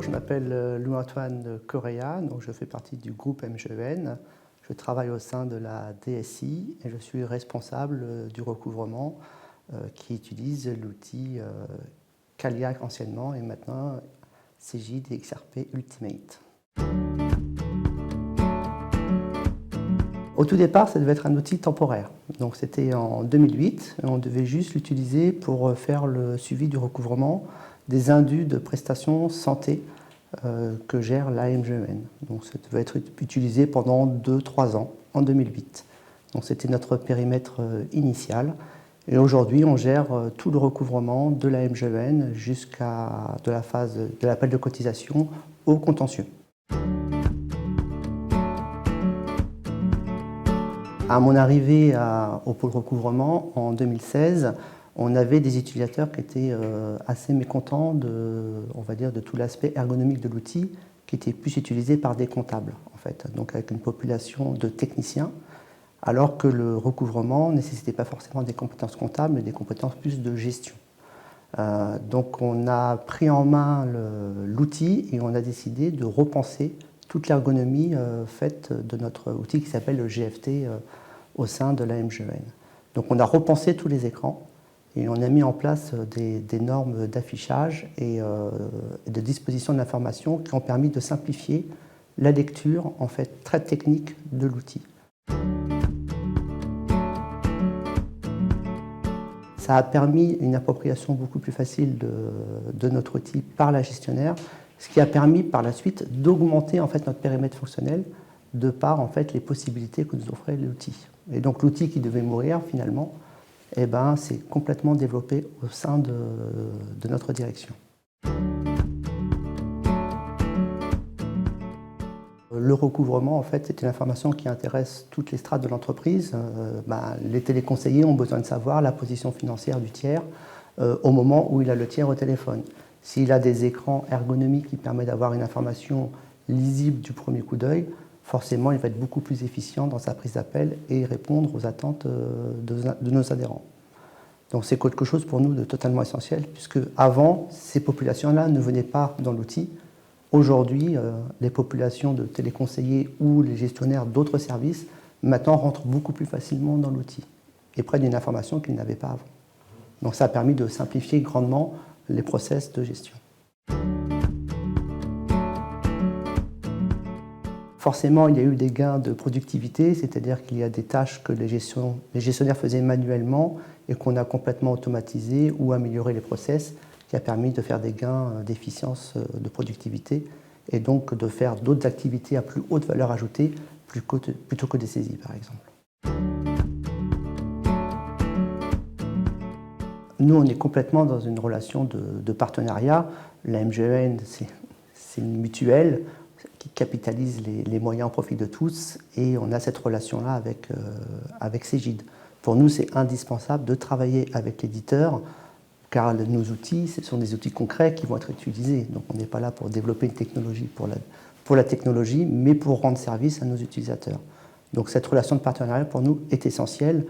je m'appelle Louis-Antoine Correa, donc je fais partie du groupe MGEN. Je travaille au sein de la DSI et je suis responsable du recouvrement qui utilise l'outil Calia anciennement et maintenant Cegid et XRP Ultimate. Au tout départ, ça devait être un outil temporaire. Donc c'était en 2008, on devait juste l'utiliser pour faire le suivi du recouvrement des indus de prestations santé que gère l'AMGEN. Donc ça devait être utilisé pendant 2-3 ans, en 2008. Donc c'était notre périmètre initial. Et aujourd'hui, on gère tout le recouvrement de l'AMGEN jusqu'à de la phase de l'appel de cotisation au contentieux. À mon arrivée au pôle recouvrement en 2016, on avait des utilisateurs qui étaient assez mécontents on va dire, de tout l'aspect ergonomique de l'outil qui était plus utilisé par des comptables, en fait, donc avec une population de techniciens, alors que le recouvrement ne nécessitait pas forcément des compétences comptables, mais des compétences plus de gestion. Donc on a pris en main l'outil et on a décidé de repenser toute l'ergonomie faite de notre outil qui s'appelle le GFT au sein de l'AMGEN. Donc on a repensé tous les écrans et on a mis en place des normes d'affichage et de disposition de l'information qui ont permis de simplifier la lecture en fait très technique de l'outil. Ça a permis une appropriation beaucoup plus facile de notre outil par la gestionnaire, ce qui a permis par la suite d'augmenter en fait notre périmètre fonctionnel de par en fait les possibilités que nous offrait l'outil. Et donc l'outil qui devait mourir finalement, eh ben, s'est complètement développé au sein de notre direction. Le recouvrement, en fait, c'est une information qui intéresse toutes les strates de l'entreprise. Les téléconseillers ont besoin de savoir la position financière du tiers au moment où il a le tiers au téléphone. S'il a des écrans ergonomiques qui permettent d'avoir une information lisible du premier coup d'œil, forcément, il va être beaucoup plus efficient dans sa prise d'appel et répondre aux attentes de nos adhérents. Donc c'est quelque chose pour nous de totalement essentiel, puisque avant, ces populations-là ne venaient pas dans l'outil. Aujourd'hui, les populations de téléconseillers ou les gestionnaires d'autres services, maintenant rentrent beaucoup plus facilement dans l'outil et prennent une information qu'ils n'avaient pas avant. Donc ça a permis de simplifier grandement les process de gestion. Forcément, il y a eu des gains de productivité, c'est-à-dire qu'il y a des tâches que les gestionnaires faisaient manuellement et qu'on a complètement automatisé ou amélioré les process, qui a permis de faire des gains d'efficience de productivité et donc de faire d'autres activités à plus haute valeur ajoutée plutôt que des saisies, par exemple. Nous, on est complètement dans une relation de partenariat. La MGEN, c'est une mutuelle qui capitalise les moyens au profit de tous et on a cette relation-là avec Cegid. Pour nous, c'est indispensable de travailler avec l'éditeur car nos outils, ce sont des outils concrets qui vont être utilisés. Donc on n'est pas là pour développer une technologie pour la technologie, mais pour rendre service à nos utilisateurs. Donc cette relation de partenariat, pour nous, est essentielle.